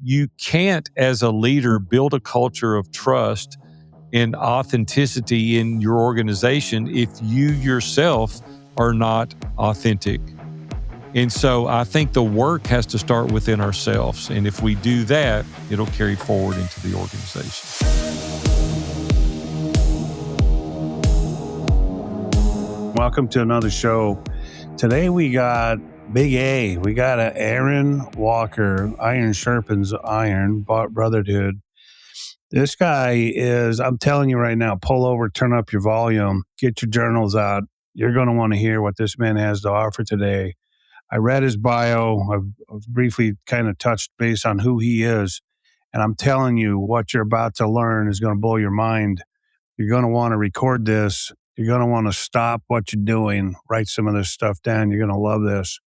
you can't, as a leader, build a culture of trust and authenticity in your organization if you yourself are not authentic. And so I think the work has to start within ourselves. And if we do that, it'll carry forward into the organization. Welcome to another show. Today we got Big A. We got Aaron Walker, Iron Sharpens Iron Brotherhood. This guy is, I'm telling you right now, pull over, turn up your volume, get your journals out. You're going to want to hear what this man has to offer today. I read his bio. I've briefly kind of touched base on who he is. And I'm telling you, what you're about to learn is going to blow your mind. You're going to want to record this. You're going to want to stop what you're doing, write some of this stuff down. You're going to love this.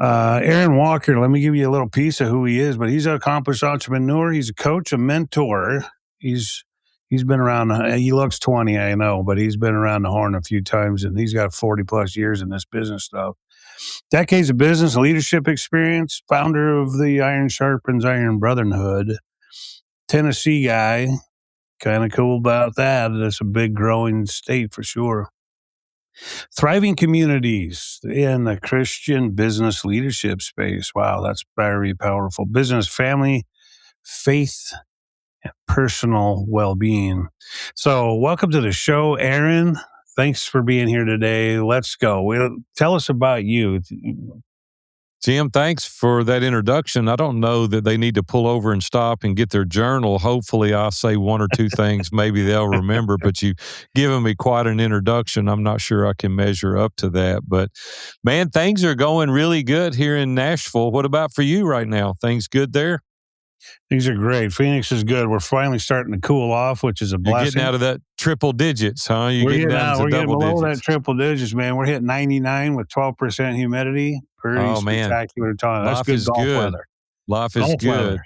Aaron Walker, let me give you a little piece of who he is, but he's an accomplished entrepreneur. He's a coach, a mentor. He's been around, he looks 20, I know, but he's been around the horn a few times, and he's got 40 plus years in this business stuff. Decades of business leadership experience, founder of the Iron Sharpens Iron Brotherhood, Tennessee guy. Kind of cool about that. It's a big growing state for sure. Thriving communities in the Christian business leadership space. Wow, that's very powerful. Business, family, faith, and personal well-being. So welcome to the show, Aaron. Thanks for being here today. Let's go. Tell us about you. Jim, thanks for that introduction. I don't know that they need to pull over and stop and get their journal. Hopefully I'll say one or two things. Maybe they'll remember, but you've given me quite an introduction. I'm not sure I can measure up to that. But man, things are going really good here in Nashville. What about for you right now? Things good there? Things are great. Phoenix is good. We're finally starting to cool off, which is a blessing. You're getting out of that triple digits, huh? We're getting below that triple digits, man. We're hitting 99 with 12% humidity. Pretty spectacular time. That's good golf weather. Life is good.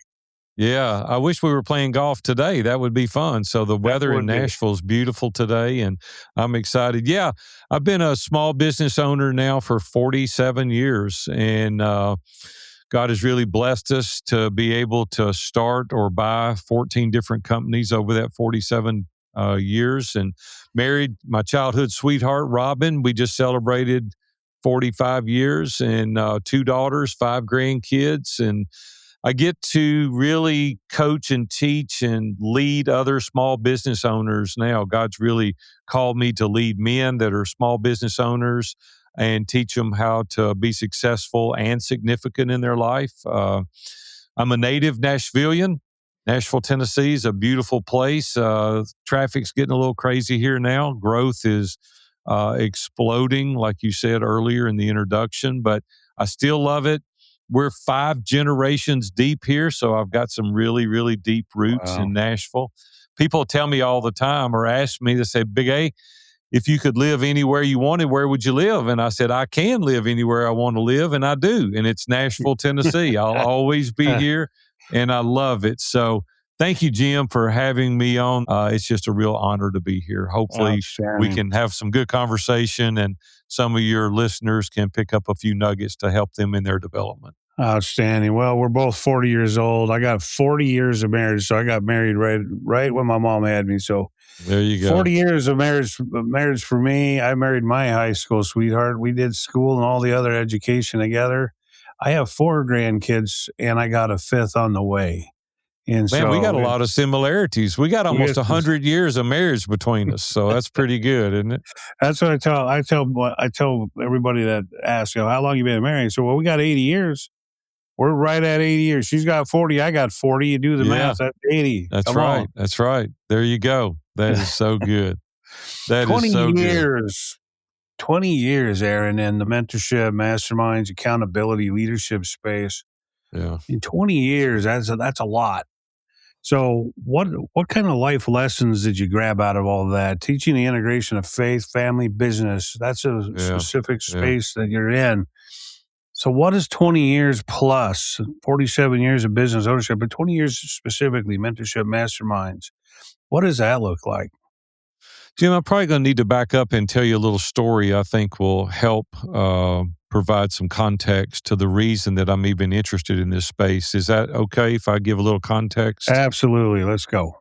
Yeah, I wish we were playing golf today. That would be fun. So the weather in Nashville is beautiful today, and I'm excited. Yeah, I've been a small business owner now for 47 years, and God has really blessed us to be able to start or buy 14 different companies over that 47 years, and married my childhood sweetheart, Robin. We just celebrated 45 years and 2 daughters, 5 grandkids. And I get to really coach and teach and lead other small business owners now. God's really called me to lead men that are small business owners and teach them how to be successful and significant in their life. I'm a native Nashvilleian. Nashville, Tennessee is a beautiful place. Traffic's getting a little crazy here now. Growth is exploding, like you said earlier in the introduction, but I still love it. We're 5 generations deep here, so I've got some really, really deep roots in Nashville. People tell me all the time or ask me, they say, Big A, if you could live anywhere you wanted, where would you live? And I said, I can live anywhere I want to live, and I do. And it's Nashville, Tennessee. I'll always be here, and I love it. So thank you, Jim, for having me on. It's just a real honor to be here. Hopefully we can have some good conversation, and some of your listeners can pick up a few nuggets to help them in their development. Outstanding. Well, we're both 40 years old. I got 40 years of marriage, so I got married right when my mom had me. So there you go. 40 years of marriage for me. I married my high school sweetheart. We did school and all the other education together. I have 4 grandkids, and I got a 5th on the way. And man, we got a lot of similarities. We got almost 100 years of marriage between us, so that's pretty good, isn't it? That's what I tell everybody that asks, how long you been married? So, well, we got 80 years. We're right at 80 years. She's got 40. I got 40. You do the math. That's 80. That's right. That's right. There you go. That is so good. That is so years. Good. 20 years, Aaron, in the mentorship, masterminds, accountability, leadership space. Yeah. In 20 years, that's a lot. So what kind of life lessons did you grab out of all of that? Teaching the integration of faith, family, business. That's a specific space that you're in. So what is 20 years plus, 47 years of business ownership, but 20 years specifically, mentorship, masterminds? What does that look like? Jim, I'm probably going to need to back up and tell you a little story I think will help provide some context to the reason that I'm even interested in this space. Is that okay if I give a little context? Absolutely. Let's go.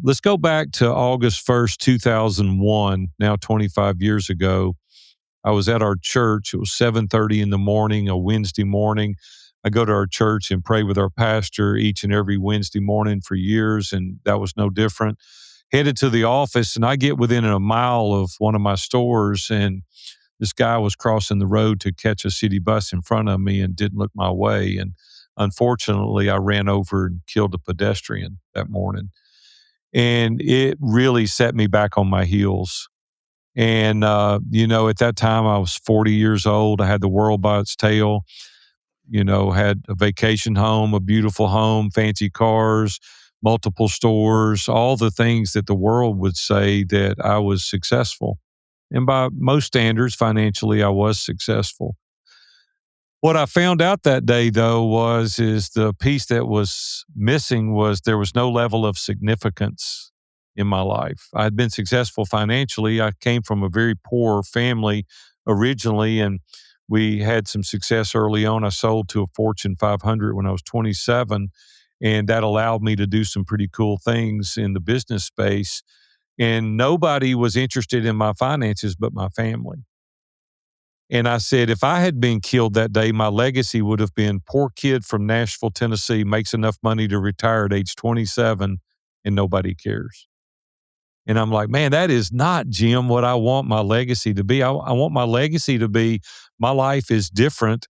Let's go back to August 1st, 2001, now 25 years ago. I was at our church. It was 7:30 in the morning, a Wednesday morning. I go to our church and pray with our pastor each and every Wednesday morning for years, and that was no different. Headed to the office, and I get within a mile of one of my stores, and this guy was crossing the road to catch a city bus in front of me and didn't look my way. And unfortunately, I ran over and killed a pedestrian that morning. And it really set me back on my heels. And, at that time I was 40 years old. I had the world by its tail, had a vacation home, a beautiful home, fancy cars, multiple stores, all the things that the world would say that I was successful. And by most standards, financially, I was successful. What I found out that day, though, is the piece that was missing was there was no level of significance in my life. I had been successful financially. I came from a very poor family originally, and we had some success early on. I sold to a Fortune 500 when I was 27, and that allowed me to do some pretty cool things in the business space. And nobody was interested in my finances but my family. And I said, if I had been killed that day, my legacy would have been poor kid from Nashville, Tennessee, makes enough money to retire at age 27 and nobody cares. And I'm like, man, that is not, Jim, what I want my legacy to be. I want my legacy to be my life is different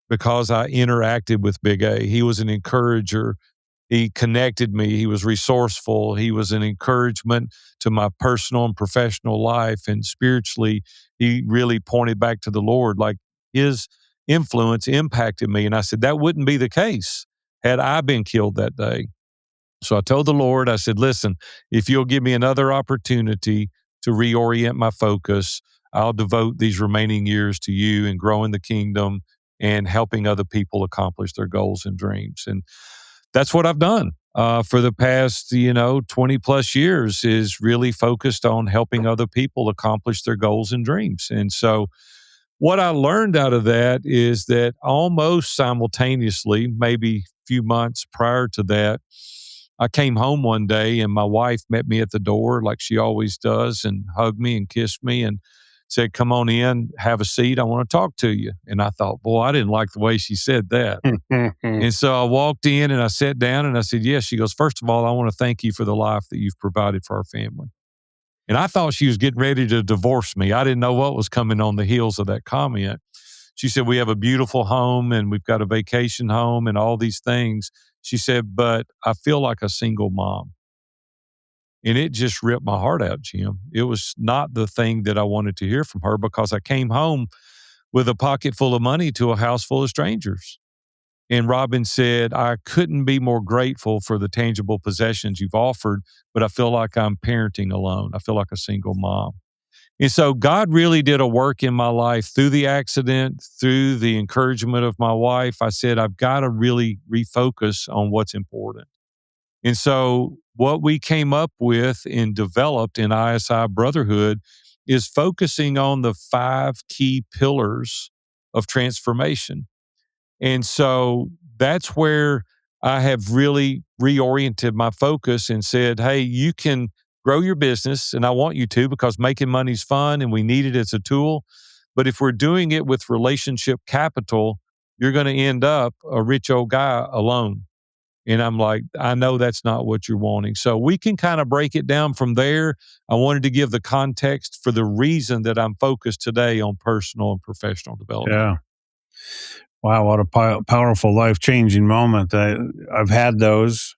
because I interacted with Big A. He was an encourager. He connected me. He was resourceful. He was an encouragement to my personal and professional life. And spiritually, he really pointed back to the Lord. Like his influence impacted me. And I said, that wouldn't be the case had I been killed that day. So I told the Lord, I said, listen, if you'll give me another opportunity to reorient my focus, I'll devote these remaining years to you and growing the kingdom and helping other people accomplish their goals and dreams. And that's what I've done for the past, 20 plus years is really focused on helping other people accomplish their goals and dreams. And so what I learned out of that is that almost simultaneously, maybe a few months prior to that, I came home one day and my wife met me at the door like she always does and hugged me and kissed me and said, come on in, have a seat. I want to talk to you. And I thought, boy, I didn't like the way she said that. And so I walked in and I sat down and I said, yes. She goes, first of all, I want to thank you for the life that you've provided for our family. And I thought she was getting ready to divorce me. I didn't know what was coming on the heels of that comment. She said, we have a beautiful home and we've got a vacation home and all these things. She said, but I feel like a single mom. And it just ripped my heart out, Jim. It was not the thing that I wanted to hear from her because I came home with a pocket full of money to a house full of strangers. And Robin said, I couldn't be more grateful for the tangible possessions you've offered, but I feel like I'm parenting alone. I feel like a single mom. And so God really did a work in my life through the accident, through the encouragement of my wife. I said, I've got to really refocus on what's important. And so what we came up with and developed in ISI Brotherhood is focusing on the 5 key pillars of transformation. And so that's where I have really reoriented my focus and said, hey, you can grow your business, and I want you to because making money's fun and we need it as a tool. But if we're doing it with relationship capital, you're going to end up a rich old guy alone. And I'm like, I know that's not what you're wanting. So we can kind of break it down from there. I wanted to give the context for the reason that I'm focused today on personal and professional development. Yeah. Wow, what a powerful, life-changing moment. I've had those.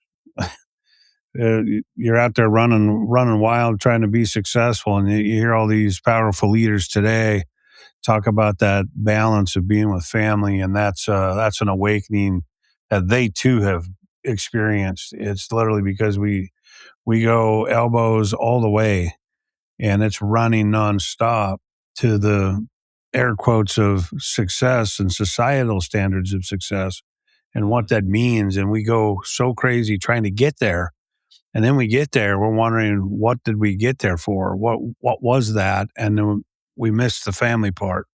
You're out there running wild, trying to be successful, and you hear all these powerful leaders today talk about that balance of being with family, and that's an awakening that they too have experienced. It's literally because we go elbows all the way, and it's running nonstop to the air quotes of success and societal standards of success and what that means. And we go so crazy trying to get there. And then we get there, we're wondering, what did we get there for? What was that? And then we missed the family part.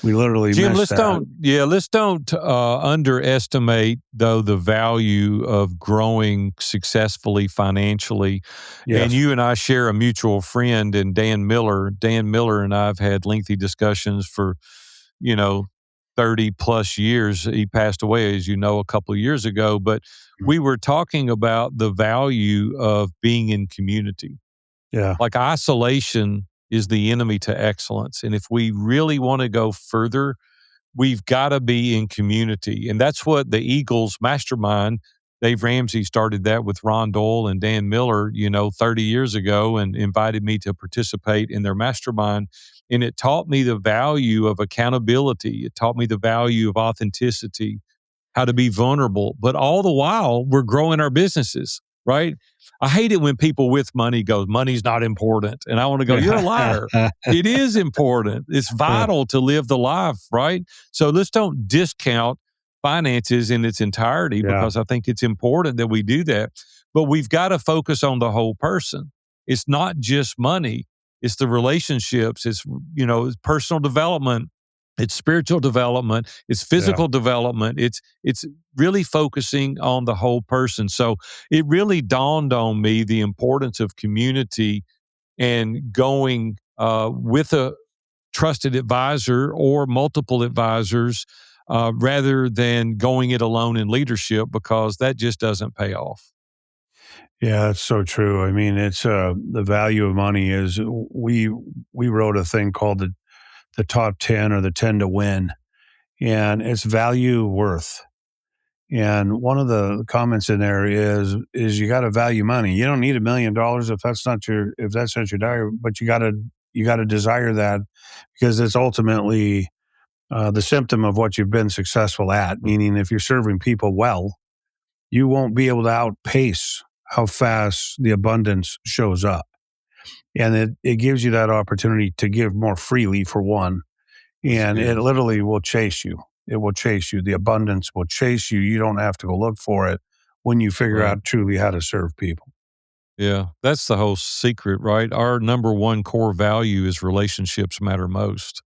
We literally Jim, miss that. let's don't underestimate though the value of growing successfully financially. And Yes. you and I share a mutual friend in Dan Miller. Dan Miller and I have had lengthy discussions for, you know, 30 plus years. He passed away, as you know, a couple of years ago, but we were talking about the value of being in community. Yeah. Like isolation is the enemy to excellence. And if we really want to go further, we've got to be in community. And that's what the Eagles mastermind, Dave Ramsey started that with Ron Doyle and Dan Miller, 30 years ago and invited me to participate in their mastermind. And it taught me the value of accountability. It taught me the value of authenticity, how to be vulnerable, but all the while we're growing our businesses, right? I hate it when people with money go, money's not important. And I want to go, you're a liar. It is important. It's vital to live the life, right? So let's don't discount finances in its entirety because I think it's important that we do that. But we've got to focus on the whole person. It's not just money. It's the relationships. It's, personal development. It's spiritual development. It's physical development. It's really focusing on the whole person. So it really dawned on me the importance of community and going with a trusted advisor or multiple advisors rather than going it alone in leadership because that just doesn't pay off. Yeah, that's so true. I mean, it's the value of money is we wrote a thing called the top 10 or the 10 to win, and it's value worth. And one of the comments in there is you got to value money. You don't need $1 million if that's not your desire, but you got to desire that because it's ultimately the symptom of what you've been successful at. Meaning, if you're serving people well, you won't be able to outpace how fast the abundance shows up. And it gives you that opportunity to give more freely, for one, That's and it good. literally will chase you. It will chase you. The abundance will chase you. You don't have to go look for it when you figure Right. out truly how to serve people. Yeah. That's the whole secret, right? Our number one core value is relationships matter most.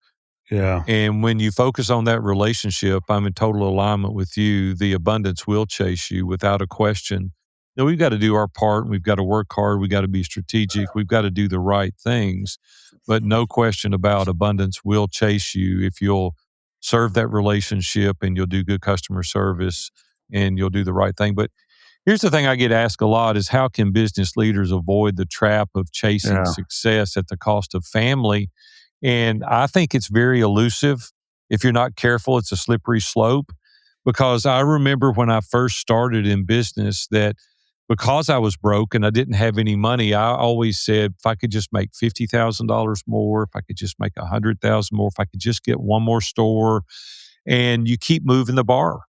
Yeah. And when you focus on that relationship, I'm in total alignment with you. The abundance will chase you without a question. Now, we've got to do our part. We've got to work hard. We've got to be strategic. We've got to do the right things. But no question about abundance will chase you if you'll serve that relationship and you'll do good customer service and you'll do the right thing. But here's the thing I get asked a lot is how can business leaders avoid the trap of chasing Yeah. success at the cost of family? And I think it's very elusive. If you're not careful, it's a slippery slope. Because I remember when I first started in business that because I was broke and I didn't have any money, I always said, if I could just make $50,000 more, if I could just make 100,000 more, if I could just get one more store, and you keep moving the bar.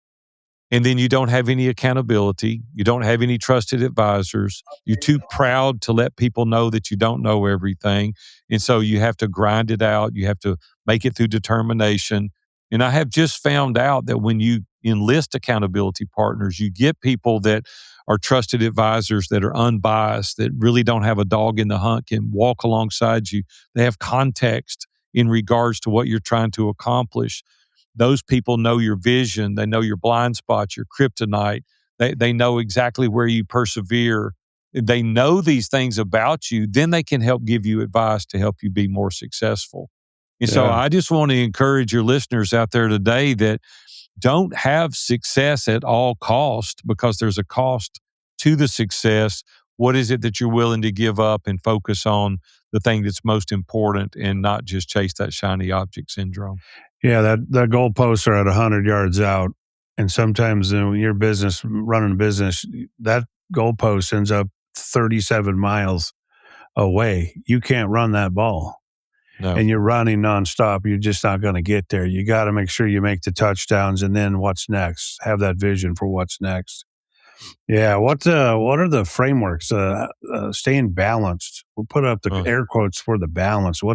And then you don't have any accountability. You don't have any trusted advisors. You're too proud to let people know that you don't know everything. And so you have to grind it out. You have to make it through determination. And I have just found out that when you enlist accountability partners, you get people that are trusted advisors that are unbiased, that really don't have a dog in the hunt, can walk alongside you. They have context in regards to what you're trying to accomplish. Those people know your vision. They know your blind spots, your kryptonite. They know exactly where you persevere. They know these things about you. Then they can help give you advice to help you be more successful. And so Yeah. I just want to encourage your listeners out there today that don't have success at all cost because there's a cost to the success. What is it that you're willing to give up and focus on the thing that's most important and not just chase that shiny object syndrome? Yeah. That goalposts are at 100 yards out. And sometimes in your business, running a business, that goalpost ends up 37 miles away. You can't run that ball. No. And you're running nonstop, you're just not going to get there. You got to make sure you make the touchdowns, and then what's next? Have that vision for what's next. Yeah, what are the frameworks? Staying balanced. We'll put up the Uh, air quotes for the balance. uh.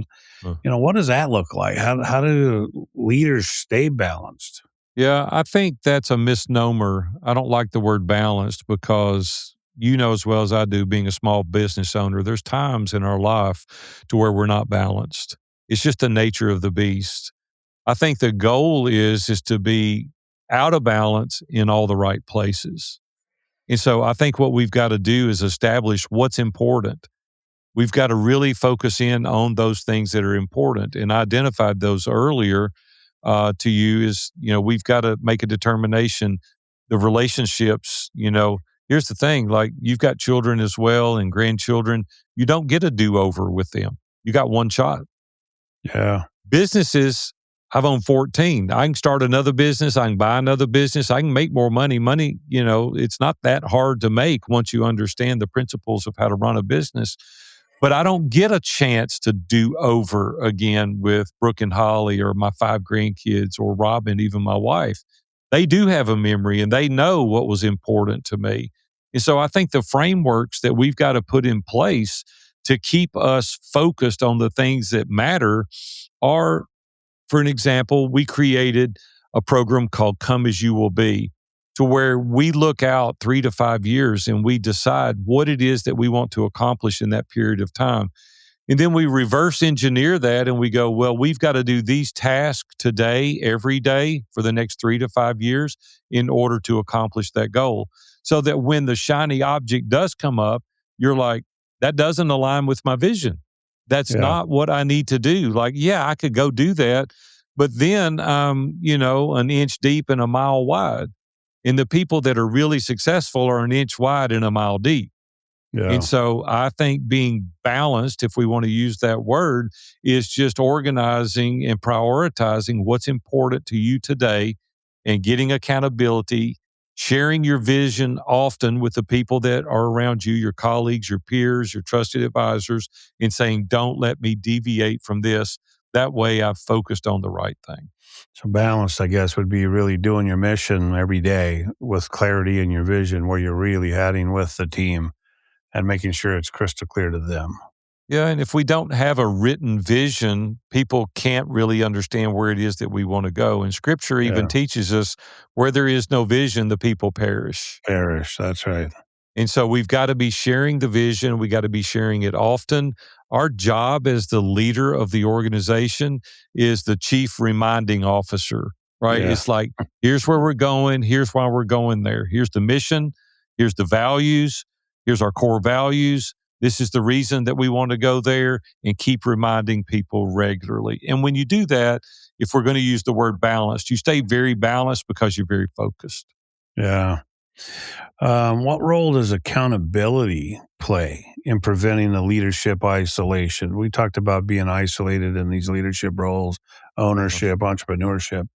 What does that look like? How do leaders stay balanced? Yeah, I think that's a misnomer. I don't like the word balanced because you know as well as I do, being a small business owner, there's times in our life to where we're not balanced. It's just the nature of the beast. I think the goal is to be out of balance in all the right places. And so I think what we've got to do is establish what's important. We've got to really focus in on those things that are important. And I identified those earlier to you is, we've got to make a determination. The relationships, here's the thing, like you've got children as well and grandchildren. You don't get a do-over with them. You got one shot. Yeah. Businesses, I've owned 14. I can start another business. I can buy another business. I can make more money. Money, it's not that hard to make once you understand the principles of how to run a business. But I don't get a chance to do over again with Brooke and Holly or my 5 grandkids or Robin, even my wife. They do have a memory and they know what was important to me. And so I think the frameworks that we've got to put in place to keep us focused on the things that matter are, for an example, we created a program called Come As You Will Be, to where we look out 3 to 5 years and we decide what it is that we want to accomplish in that period of time. And then we reverse engineer that and we go, well, we've got to do these tasks today, every day for the next 3 to 5 years in order to accomplish that goal. So that when the shiny object does come up, you're like, that doesn't align with my vision. That's not what I need to do. Like, yeah, I could go do that, but then I'm, an inch deep and a mile wide. And the people that are really successful are an inch wide and a mile deep. Yeah. And so I think being balanced, if we want to use that word, is just organizing and prioritizing what's important to you today and getting accountability, sharing your vision often with the people that are around you, your colleagues, your peers, your trusted advisors, and saying, don't let me deviate from this. That way I've focused on the right thing. So balanced, I guess, would be really doing your mission every day with clarity in your vision, where you're really heading with the team and making sure it's crystal clear to them. Yeah, and if we don't have a written vision, people can't really understand where it is that we want to go. And Scripture even teaches us, where there is no vision, the people perish. That's right. And so we've got to be sharing the vision. We got to be sharing it often. Our job as the leader of the organization is the chief reminding officer, right? Yeah. It's like, here's where we're going. Here's why we're going there. Here's the mission. Here's the values. Here's our core values. This is the reason that we want to go there, and keep reminding people regularly. And when you do that, if we're going to use the word balanced, you stay very balanced because you're very focused. Yeah. What role does accountability play in preventing the leadership isolation? We talked about being isolated in these leadership roles, ownership, entrepreneurship.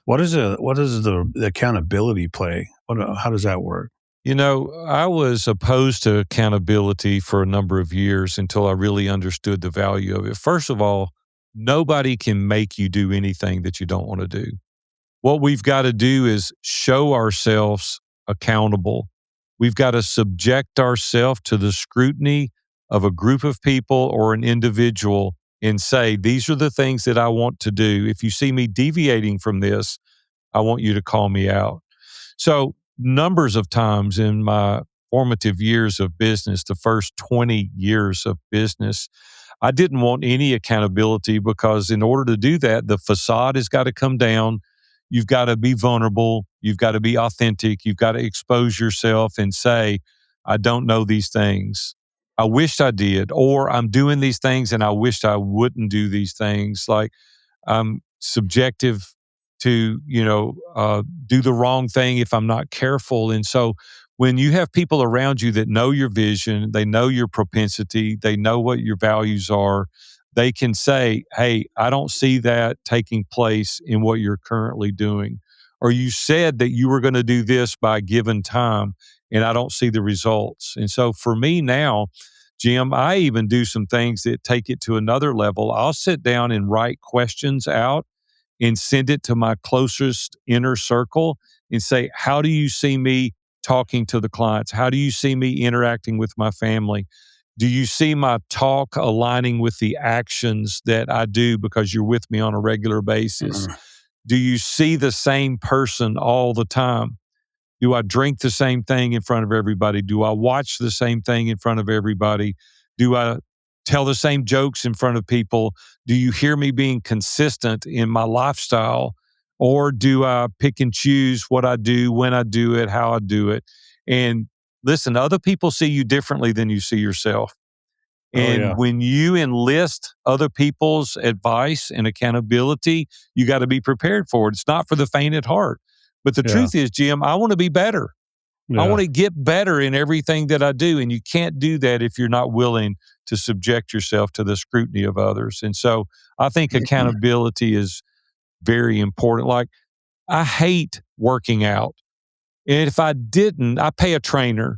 What does the accountability play? How does that work? I was opposed to accountability for a number of years until I really understood the value of it. First of all, nobody can make you do anything that you don't want to do. What we've got to do is show ourselves accountable. We've got to subject ourselves to the scrutiny of a group of people or an individual and say, these are the things that I want to do. If you see me deviating from this, I want you to call me out. So, numbers of times in my formative years of business, the first 20 years of business, I didn't want any accountability, because in order to do that, the facade has got to come down. You've got to be vulnerable. You've got to be authentic. You've got to expose yourself and say, I don't know these things. I wished I did, or I'm doing these things and I wished I wouldn't do these things. Like, I'm subjective to, do the wrong thing if I'm not careful. And so when you have people around you that know your vision, they know your propensity, they know what your values are, they can say, hey, I don't see that taking place in what you're currently doing. Or you said that you were going to do this by a given time, and I don't see the results. And so for me now, Jim, I even do some things that take it to another level. I'll sit down and write questions out and send it to my closest inner circle and say, how do you see me talking to the clients? How do you see me interacting with my family? Do you see my talk aligning with the actions that I do because you're with me on a regular basis? Mhm. Do you see the same person all the time? Do I drink the same thing in front of everybody? Do I watch the same thing in front of everybody? Do I tell the same jokes in front of people? Do you hear me being consistent in my lifestyle? Or do I pick and choose what I do, when I do it, how I do it? And listen, other people see you differently than you see yourself. Oh, yeah. And when you enlist other people's advice and accountability, you got to be prepared for it. It's not for the faint at heart. But the Yeah. truth is, Jim, I want to be better. I want to get better in everything that I do. And you can't do that if you're not willing to subject yourself to the scrutiny of others. And so I think accountability is very important. Like, I hate working out. And if I didn't, I pay a trainer,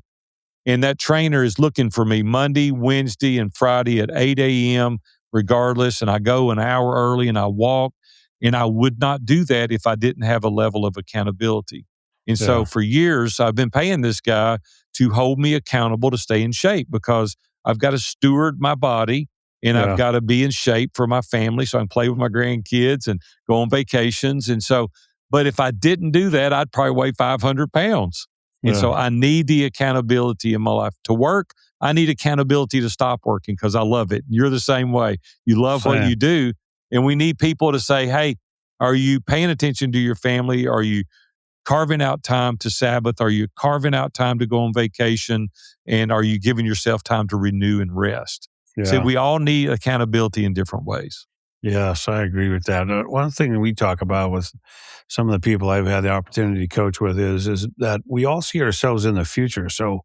and that trainer is looking for me Monday, Wednesday, and Friday at 8 a.m., regardless. And I go an hour early and I walk. And I would not do that if I didn't have a level of accountability. And so for years, I've been paying this guy to hold me accountable to stay in shape, because I've got to steward my body and I've got to be in shape for my family so I can play with my grandkids and go on vacations. And so, but if I didn't do that, I'd probably weigh 500 pounds. And so I need the accountability in my life to work. I need accountability to stop working because I love it. You're the same way. You love what you do. And we need people to say, hey, are you paying attention to your family? Are you carving out time to Sabbath? Are you carving out time to go on vacation? And are you giving yourself time to renew and rest? See, we all need accountability in different ways. Yes, I agree with that. One thing that we talk about with some of the people I've had the opportunity to coach with is that we all see ourselves in the future. So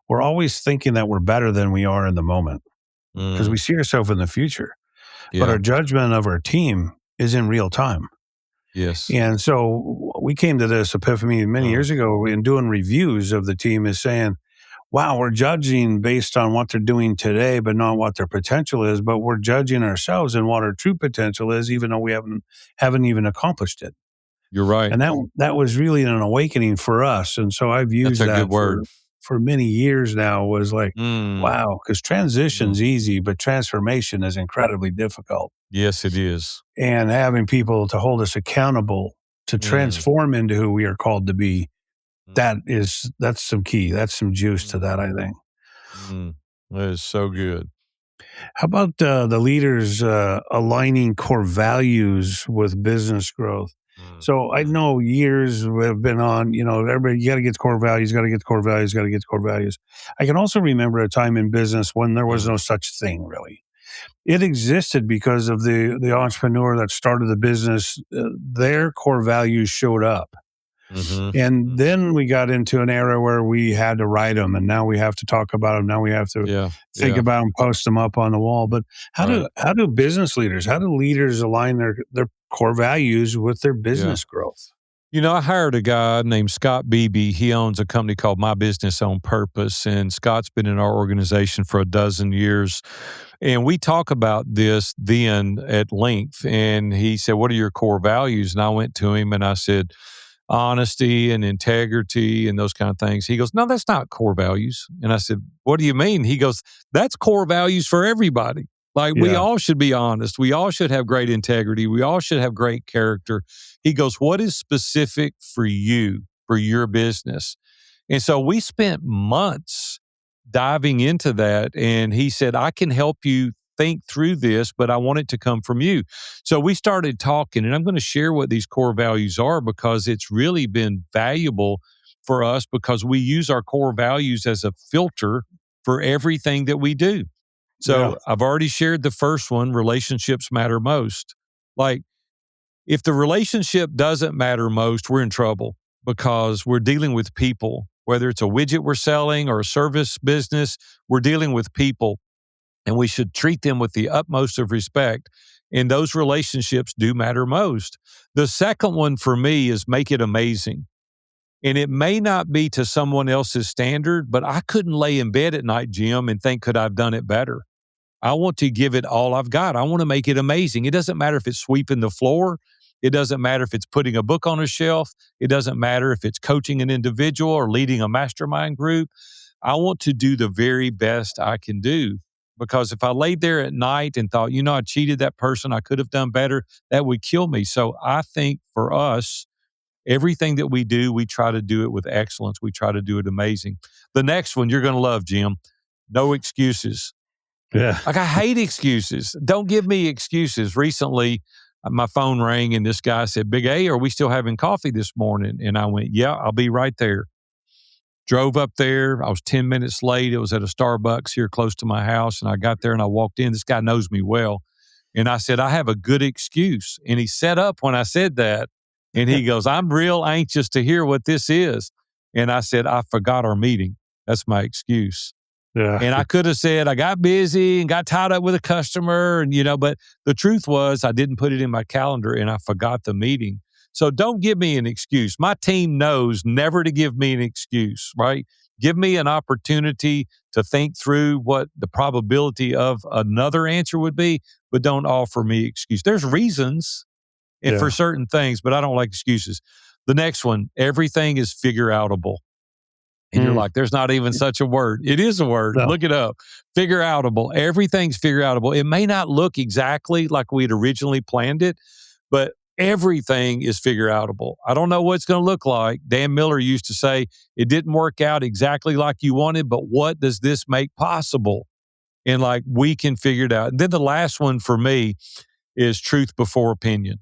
we're always thinking that we're better than we are in the moment because we see ourselves in the future. But our judgment of our team is in real time. Yes. And so we came to this epiphany many years ago in doing reviews of the team, is saying, wow, we're judging based on what they're doing today, but not what their potential is. But we're judging ourselves and what our true potential is, even though we haven't even accomplished it. You're right. And that was really an awakening for us. And so I've used That's a that good word. for many years now. Was like, wow, because transition's easy, but transformation is incredibly difficult. Yes, it is. And having people to hold us accountable to transform into who we are called to be, that's some key. That's some juice to that, I think. That is so good. How about the leaders aligning core values with business growth? So I know years have been on, everybody, you got to get core values, got to get core values, got to get core values. I can also remember a time in business when there was no such thing, really. It existed because of the entrepreneur that started the business. Their core values showed up. And then we got into an era where we had to write them, and now we have to talk about them. Now we have to think about them, post them up on the wall. But how do business leaders, how do leaders align their core values with their business growth? I hired a guy named Scott Beebe. He owns a company called My Business on Purpose, and Scott's been in our organization for a dozen years. And we talk about this then at length. And he said, what are your core values? And I went to him and I said, honesty and integrity and those kind of things. He goes, no, that's not core values. And I said, what do you mean? He goes, that's core values for everybody. Like, we all should be honest. We all should have great integrity. We all should have great character. He goes, what is specific for you, for your business? And so we spent months diving into that. And he said, I can help you think through this, but I want it to come from you. So we started talking, and I'm going to share what these core values are because it's really been valuable for us because we use our core values as a filter for everything that we do. So I've already shared the first one, relationships matter most. Like, if the relationship doesn't matter most, we're in trouble because we're dealing with people, whether it's a widget we're selling or a service business, we're dealing with people. And we should treat them with the utmost of respect. And those relationships do matter most. The second one for me is make it amazing. And it may not be to someone else's standard, but I couldn't lay in bed at night, Jim, and think, could I have done it better? I want to give it all I've got. I want to make it amazing. It doesn't matter if it's sweeping the floor. It doesn't matter if it's putting a book on a shelf. It doesn't matter if it's coaching an individual or leading a mastermind group. I want to do the very best I can do. Because if I laid there at night and thought, I cheated that person, I could have done better, that would kill me. So I think for us, everything that we do, we try to do it with excellence. We try to do it amazing. The next one you're going to love, Jim. No excuses. Yeah. Like, I hate excuses. Don't give me excuses. Recently, my phone rang and this guy said, Big A, are we still having coffee this morning? And I went, yeah, I'll be right there. Drove up there. I was 10 minutes late. It was at a Starbucks here close to my house. And I got there and I walked in. This guy knows me well. And I said, I have a good excuse. And he set up when I said that. And he goes, I'm real anxious to hear what this is. And I said, I forgot our meeting. That's my excuse. Yeah. And I could have said, I got busy and got tied up with a customer. And, but the truth was I didn't put it in my calendar and I forgot the meeting. So don't give me an excuse. My team knows never to give me an excuse, right? Give me an opportunity to think through what the probability of another answer would be, but don't offer me excuse. There's reasons for certain things, but I don't like excuses. The next one, everything is figure outable. And you're like, there's not even such a word. It is a word. No. Look it up. Figure outable. Everything's figure outable. It may not look exactly like we'd originally planned it, but everything is figure outable. I don't know what it's going to look like. Dan Miller used to say, it didn't work out exactly like you wanted, but what does this make possible? And we can figure it out. And then the last one for me is truth before opinion.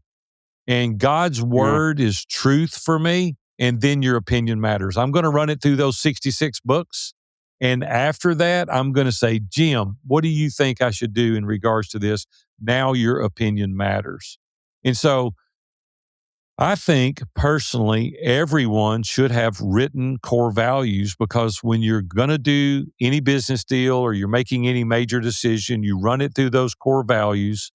And God's word is truth for me. And then your opinion matters. I'm going to run it through those 66 books. And after that, I'm going to say, Jim, what do you think I should do in regards to this? Now your opinion matters. And so I think personally, everyone should have written core values, because when you're going to do any business deal or you're making any major decision, you run it through those core values.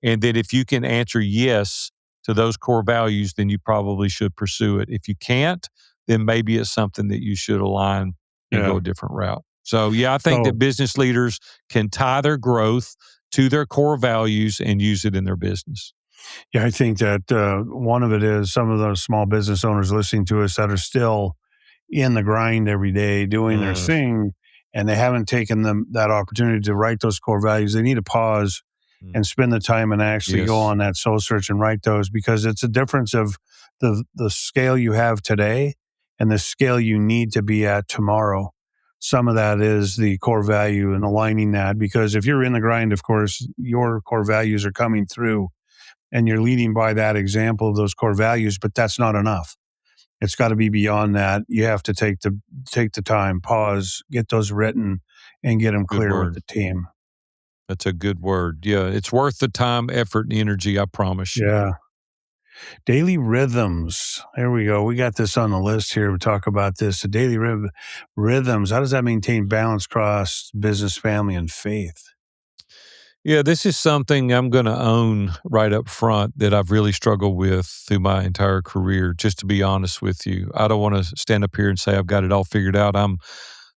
And then if you can answer yes to those core values, then you probably should pursue it. If you can't, then maybe it's something that you should align and go a different route. So, I think that business leaders can tie their growth to their core values and use it in their business. Yeah, I think that one of it is some of those small business owners listening to us that are still in the grind every day doing their thing, and they haven't taken that opportunity to write those core values. They need to pause and spend the time and actually go on that soul search and write those, because it's a difference of the scale you have today and the scale you need to be at tomorrow. Some of that is the core value and aligning that, because if you're in the grind, of course, your core values are coming through and you're leading by that example of those core values, but that's not enough. It's got to be beyond that. You have to take the time, pause, get those written, and get them clear with the team. That's a good word. Yeah, it's worth the time, effort, and energy, I promise you. Yeah. Daily rhythms. There we go. We got this on the list here. We talk about this. The daily rhythms. How does that maintain balance across business, family, and faith? Yeah, this is something I'm going to own right up front that I've really struggled with through my entire career, just to be honest with you. I don't want to stand up here and say I've got it all figured out. I'm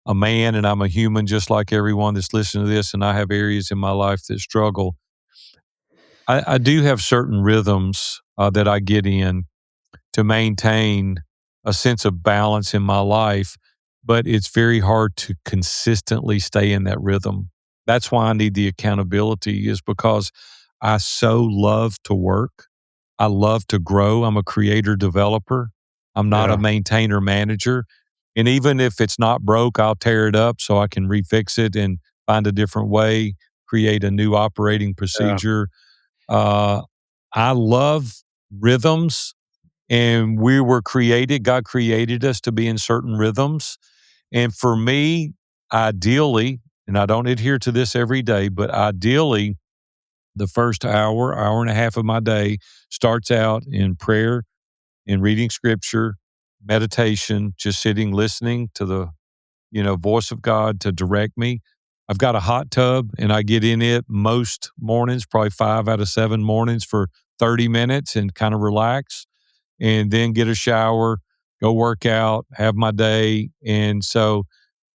a man and I'm a human just like everyone that's listening to this, and I have areas in my life that struggle. I do have certain rhythms that I get in to maintain a sense of balance in my life, but it's very hard to consistently stay in that rhythm. That's why I need the accountability, is because I so love to work. I love to grow. I'm a creator developer. I'm not a maintainer manager. And even if it's not broke, I'll tear it up so I can refix it and find a different way, create a new operating procedure. I love rhythms, and God created us to be in certain rhythms. And for me, ideally, and I don't adhere to this every day, but ideally, the first hour and a half of my day starts out in prayer, in reading scripture, meditation, just sitting, listening to the, voice of God to direct me. I've got a hot tub and I get in it most mornings, probably 5 out of 7 mornings, for 30 minutes and kind of relax, and then get a shower, go work out, have my day. And so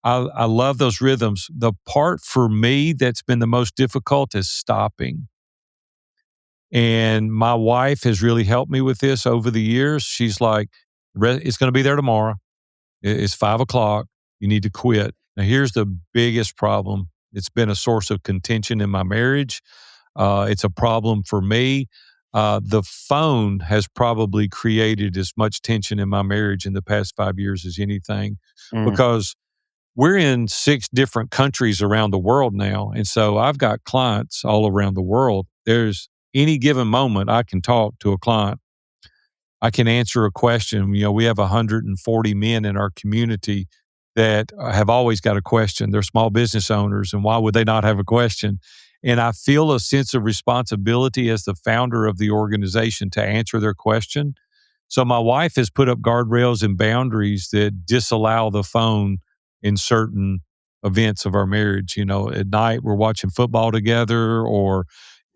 I love those rhythms. The part for me that's been the most difficult is stopping. And my wife has really helped me with this over the years. She's like, it's going to be there tomorrow. It's 5 o'clock. You need to quit. Now, here's the biggest problem. It's been a source of contention in my marriage. It's a problem for me. The phone has probably created as much tension in my marriage in the past 5 years as anything, because we're in 6 different countries around the world now. And so I've got clients all around the world. There's any given moment I can talk to a client. I can answer a question. We have 140 men in our community that have always got a question. They're small business owners, and why would they not have a question? And I feel a sense of responsibility as the founder of the organization to answer their question. So my wife has put up guardrails and boundaries that disallow the phone in certain events of our marriage. At night we're watching football together, or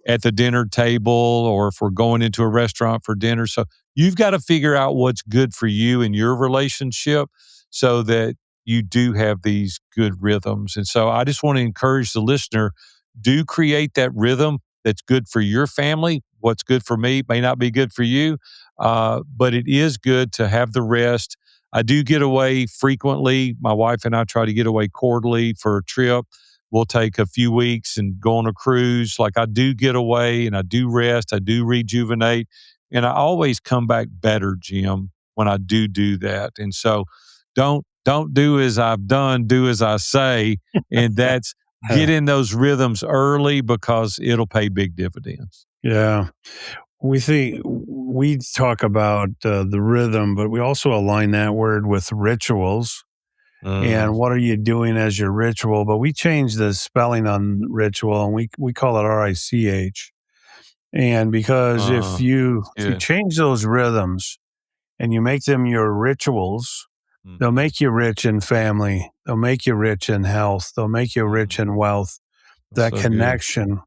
at the dinner table, or if we're going into a restaurant for dinner. So you've got to figure out what's good for you and your relationship so that you do have these good rhythms. And so I just want to encourage the listener, do create that rhythm that's good for your family. What's good for me may not be good for you, but it is good to have the rest. I do get away frequently. My wife and I try to get away quarterly for a trip. We'll take a few weeks and go on a cruise. Like, I do get away and I do rest. I do rejuvenate. And I always come back better, Jim, when I do that. And so don't do as I've done, do as I say. And that's get in those rhythms early, because it'll pay big dividends. Yeah. We talk about the rhythm, but we also align that word with rituals. And what are you doing as your ritual? But we change the spelling on ritual, and we call it RICH. And because if you change those rhythms and you make them your rituals, they'll make you rich in family. They'll make you rich in health. They'll make you rich in wealth. That connection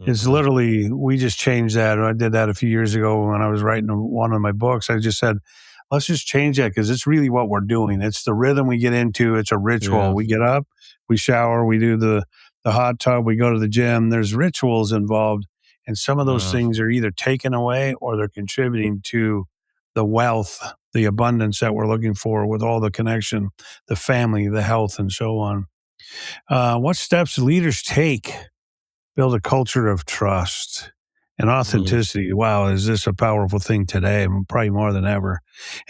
is literally, we just changed that. I did that a few years ago when I was writing one of my books. I just said, let's just change that, because it's really what we're doing. It's the rhythm we get into. It's a ritual. Yeah. We get up, we shower, we do the hot tub, we go to the gym. There's rituals involved. And some of those things are either taken away or they're contributing to the wealth, the abundance that we're looking for with all the connection, the family, the health, and so on. What steps leaders take build a culture of trust and authenticity? Wow, is this a powerful thing today? Probably more than ever.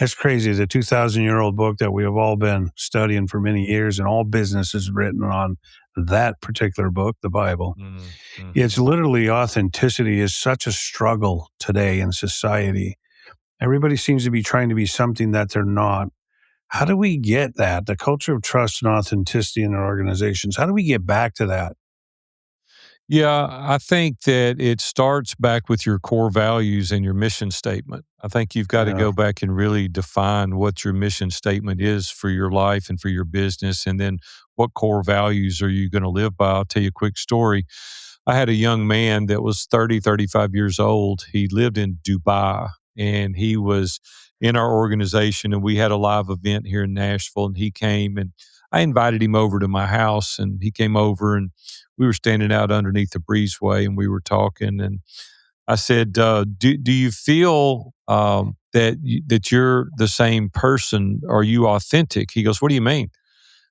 It's crazy. It's a 2,000-year-old book that we have all been studying for many years, and all business is written on that particular book, the Bible. It's literally, authenticity is such a struggle today in society. Everybody seems to be trying to be something that they're not. How do we get that? The culture of trust and authenticity in our organizations. How do we get back to that? Yeah, I think that it starts back with your core values and your mission statement. I think you've got to go back and really define what your mission statement is for your life and for your business, and then what core values are you going to live by. I'll tell you a quick story. I had a young man that was 30, 35 years old. He lived in Dubai, and he was in our organization, and we had a live event here in Nashville, and he came, and I invited him over to my house, and he came over, and we were standing out underneath the breezeway, and we were talking. And I said, do you feel that you're the same person? Are you authentic? He goes, what do you mean?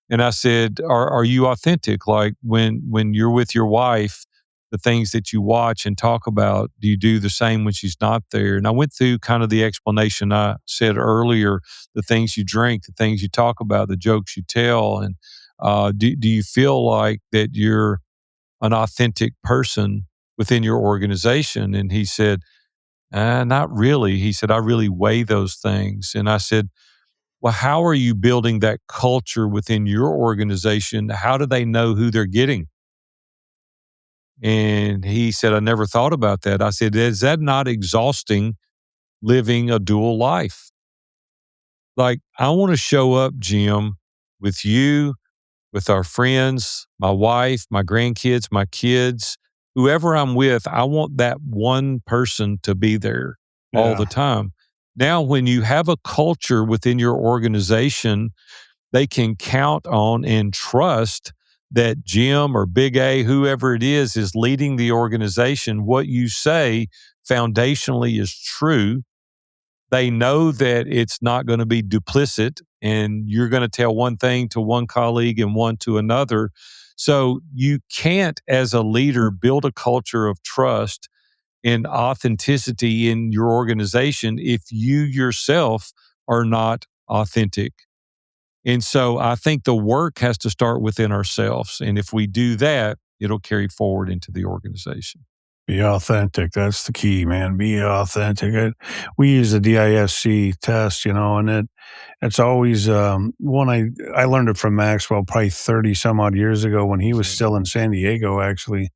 And I said, are you authentic? Like when you're with your wife, the things that you watch and talk about, do you do the same when she's not there? And I went through kind of the explanation I said earlier, the things you drink, the things you talk about, the jokes you tell. And do you feel like that you're an authentic person within your organization? And he said, not really. He said, I really weigh those things. And I said, well, how are you building that culture within your organization? How do they know who they're getting? And he said, I never thought about that. I said, is that not exhausting, living a dual life? Like, I want to show up, Jim, with you, with our friends, my wife, my grandkids, my kids, whoever I'm with. I want that one person to be there all the time. Now, when you have a culture within your organization, they can count on and trust that Jim or Big A, whoever it is leading the organization. What you say foundationally is true. They know that it's not going to be duplicit, and you're going to tell one thing to one colleague and one to another. So you can't, as a leader, build a culture of trust and authenticity in your organization if you yourself are not authentic. And so I think the work has to start within ourselves. And if we do that, it'll carry forward into the organization. Be authentic. That's the key, man. Be authentic. We use the DISC test, and it's always one I learned it from Maxwell probably 30 some odd years ago when he was Sure. still in San Diego, actually.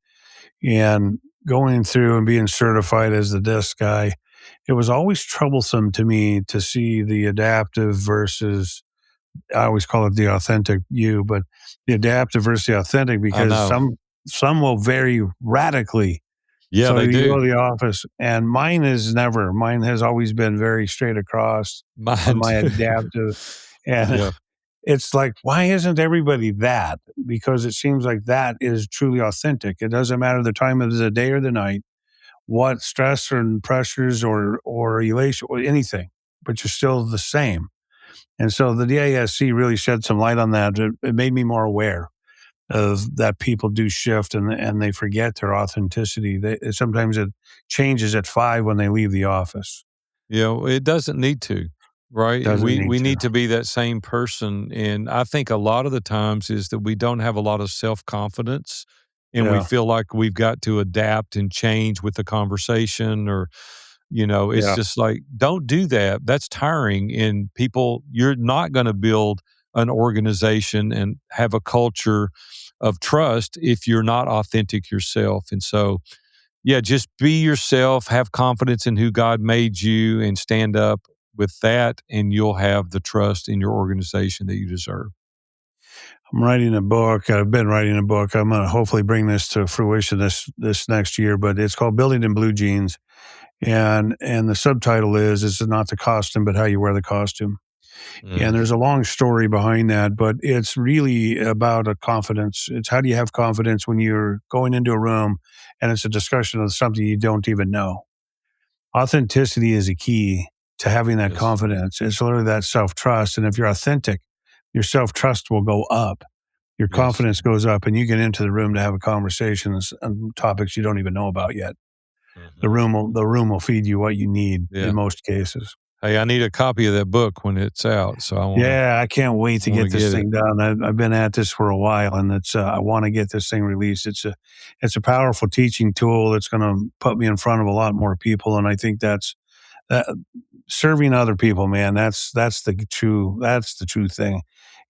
And going through and being certified as the DISC guy, it was always troublesome to me to see the adaptive versus, I always call it the authentic you, but the adaptive versus the authentic, I because know. some will vary radically. Yeah, So they you do. go to the office, and mine has always been very straight across on Mine my too. adaptive. And Yeah. it's like, why isn't everybody that? Because it seems like that is truly authentic. It doesn't matter the time of the day or the night, what stress and pressures or elation or anything, but you're still the same. And so the DISC really shed some light on that. It made me more aware of that people do shift and they forget their authenticity. Sometimes it changes at 5 when they leave the office. It doesn't need to, right? Doesn't need We to. need to be that same person. And I think a lot of the times is that we don't have a lot of self-confidence and we Yeah, feel like we've got to adapt and change with the conversation or it's yeah, just like don't do that. That's tiring and people you're not going to build an organization and have a culture of trust if you're not authentic yourself. And so yeah, just be yourself, have confidence in who God made you, and stand up with that, and you'll have the trust in your organization that you deserve. I'm writing a book. I've been writing a book. I'm gonna hopefully bring this to fruition this next year, but it's called Building in Blue Jeans, and the subtitle is "It's not the costume, but how you wear the costume." And Mm, there's a long story behind that, but it's really about a confidence. It's how do you have confidence when you're going into a room and it's a discussion of something you don't even know. Authenticity is a key to having that yes, confidence. It's literally that self trust. And if you're authentic, your self trust will go up. Your yes. confidence goes up, and you get into the room to have a conversation on topics you don't even know about yet. Mhm. The room will feed you what you need Yeah. in most cases. Hey, I need a copy of that book when it's out, so Yeah, I can't wait I to wanna get this get it. thing done. I've been at this for a while, and I want to get this thing released. It's a powerful teaching tool that's going to put me in front of a lot more people, and I think that serving other people, man, that's the true thing,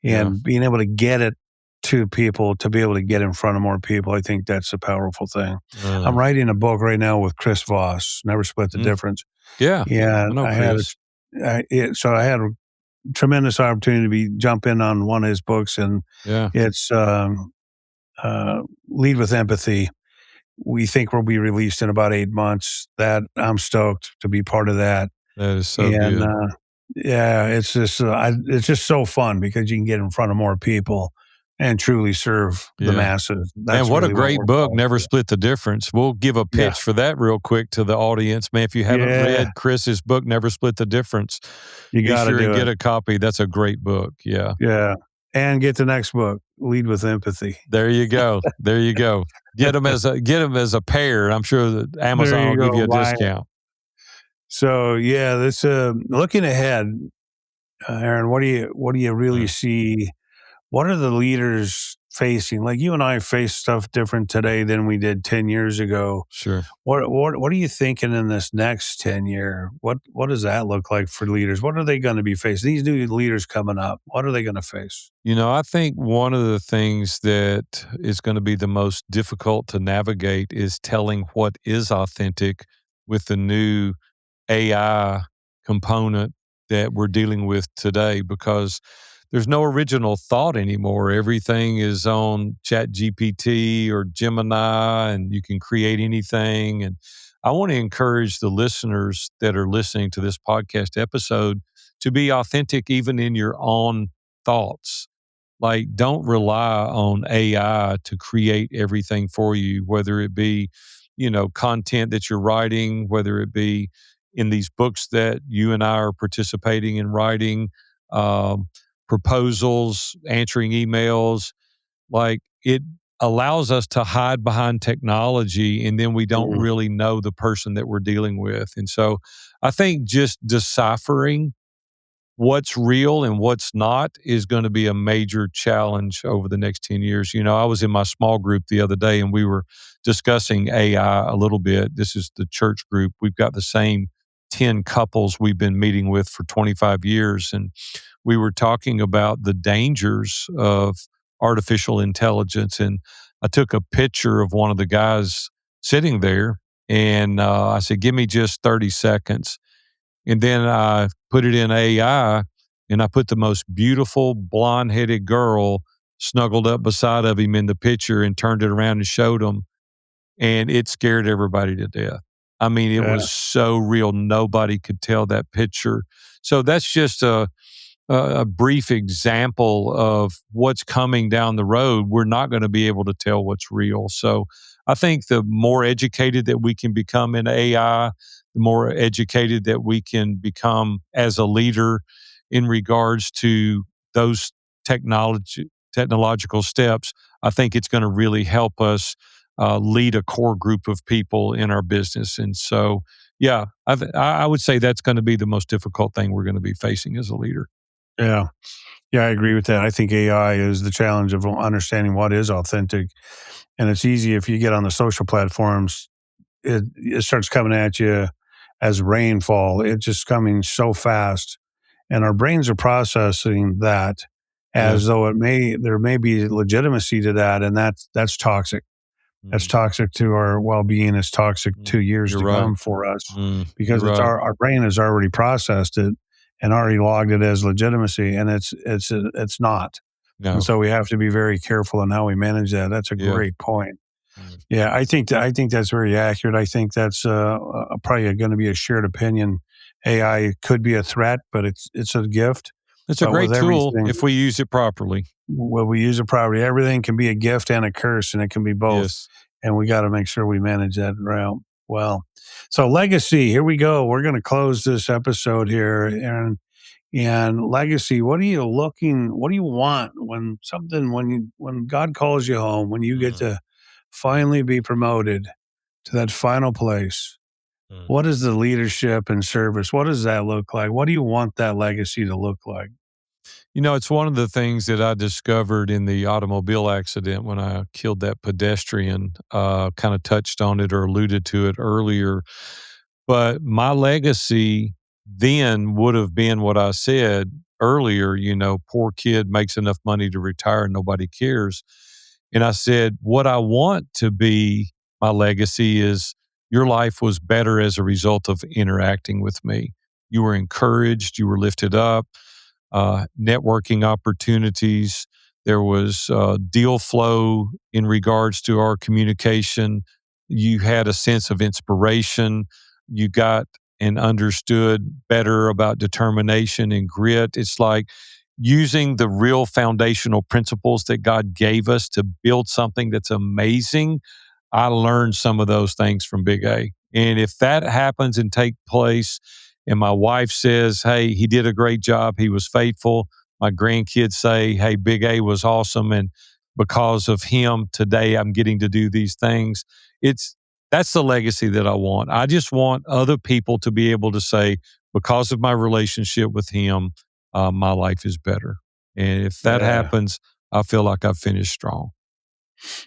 Yeah. and being able to get it to people to be able to get in front of more people, I think that's a powerful thing. I'm Uh, writing a book right now with Chris Voss, Never Split the mm, Difference, yeah. I and know Chris. I had a tremendous opportunity to jump in on one of his books, and Yeah. it's Lead with Empathy. We think will be released in about 8 months. That I'm stoked to be part of that, That is so and good. yeah, it's just so fun because you can get in front of more people and truly serve the Yeah. masses. Man, That's what a really what great we're book, called Never to. Split the Difference. We'll give a Yeah, pitch for that real quick to the audience. Man, if you haven't yeah, read Chris's book, Never Split the Difference, you be got to sure and do get it. a copy. That's a great book. Yeah. Yeah, and get the next book, Lead with Empathy. There you go. There you go. Get them as a pair. I'm sure that There Amazon will you give you go. a Buy it. discount. So yeah, this looking ahead, Aaron, what do you really Mm, see? What are the leaders facing? Like you and I face stuff different today than we did 10 years ago. sure. What are you thinking in this next 10-year? What does that look like for leaders? What are they going to be facing? These new leaders coming up, what are they going to face? I think one of the things that is going to be the most difficult to navigate is telling what is authentic with the new AI component that we're dealing with today because there's no original thought anymore. Everything is on Chat GPT or Gemini, and you can create anything. And I want to encourage the listeners that are listening to this podcast episode to be authentic even in your own thoughts. Like, don't rely on AI to create everything for you, whether it be, content that you're writing, whether it be in these books that you and I are participating in writing, um, proposals, answering emails. Like, it allows us to hide behind technology and then we don't Mhm. really know the person that we're dealing with. And so I think just deciphering what's real and what's not is going to be a major challenge over the next 10 years. I was in my small group the other day and we were discussing AI a little bit. This is the church group. We've got the same 10 couples we've been meeting with for 25 years. And we were talking about the dangers of artificial intelligence. And I took a picture of one of the guys sitting there and I said, give me just 30 seconds. And then I put it in AI and I put the most beautiful blonde-headed girl snuggled up beside of him in the picture and turned it around and showed him. And it scared everybody to death. I mean, it was so real. Nobody could tell that picture. So that's just a brief example of what's coming down the road. We're not going to be able to tell what's real. So I think the more educated that we can become in AI, the more educated that we can become as a leader in regards to those technological steps, I think it's going to really help us lead a core group of people in our business. And so, yeah, I would say that's going to be the most difficult thing we're going to be facing as a leader. Yeah. Yeah, I agree with that. I think AI is the challenge of understanding what is authentic. And it's easy if you get on the social platforms, it starts coming at you as rainfall. It's just coming so fast. And our brains are processing that as though there may be legitimacy to that. And that's toxic. That's toxic to our well-being. It's toxic to years to come for us because our brain has already processed it and already logged it as legitimacy, and it's not. No. And so we have to be very careful on how we manage that. That's a great point. Yeah, I think that's very accurate. I think that's probably going to be a shared opinion. AI could be a threat, but it's a gift. It's a great tool if we use it properly. Well, we use it properly. Everything can be a gift and a curse, and it can be both. Yes. And we got to make sure we manage that route well. So legacy, here we go. We're going to close this episode here, Aaron. And legacy, what do you want when God calls you home, when you get to finally be promoted to that final place? What is the leadership and service? What does that look like? What do you want that legacy to look like? It's one of the things that I discovered in the automobile accident when I killed that pedestrian, kind of touched on it or alluded to it earlier. But my legacy then would have been what I said earlier, poor kid makes enough money to retire and nobody cares. And I said, what I want to be my legacy is your life was better as a result of interacting with me. You were encouraged, you were lifted up. Networking opportunities. There was deal flow in regards to our communication. You had a sense of inspiration. You got and understood better about determination and grit. It's like using the real foundational principles that God gave us to build something that's amazing. I learned some of those things from Big A. And if that happens and take place, and my wife says, hey, he did a great job. He was faithful. My grandkids say, hey, Big A was awesome. And because of him, today I'm getting to do these things. That's the legacy that I want. I just want other people to be able to say, because of my relationship with him, my life is better. And if that happens, I feel like I've finished strong.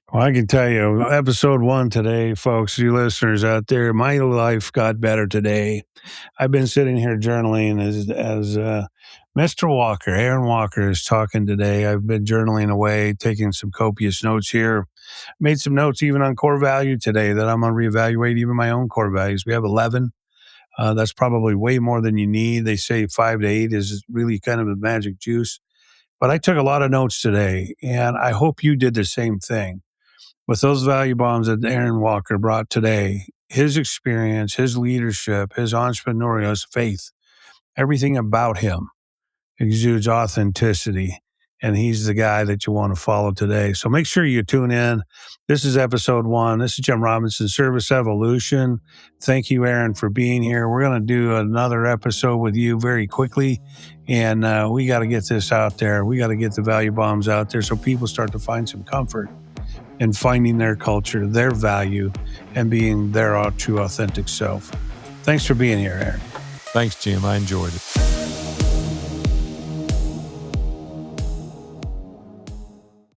Well, I can tell you, episode 1 today, folks, you listeners out there, my life got better today. I've been sitting here journaling as Mr. Walker, Aaron Walker, is talking today. I've been journaling away, taking some copious notes here. Made some notes even on core value today that I'm going to reevaluate even my own core values. We have 11. That's probably way more than you need. They say 5 to 8 is really kind of a magic juice. But I took a lot of notes today, and I hope you did the same thing. With those value bombs that Aaron Walker brought today, his experience, his leadership, his entrepreneurial, his faith, everything about him exudes authenticity, and he's the guy that you want to follow today. So make sure you tune in. This is episode 1. This is Jim Robinson, Service Evolution. Thank you, Aaron, for being here. We're going to do another episode with you very quickly, and we got to get this out there. We got to get the value bombs out there so people start to find some comfort in finding their culture, their value, and being their true, authentic self. Thanks for being here, Aaron. Thanks, Jim. I enjoyed it.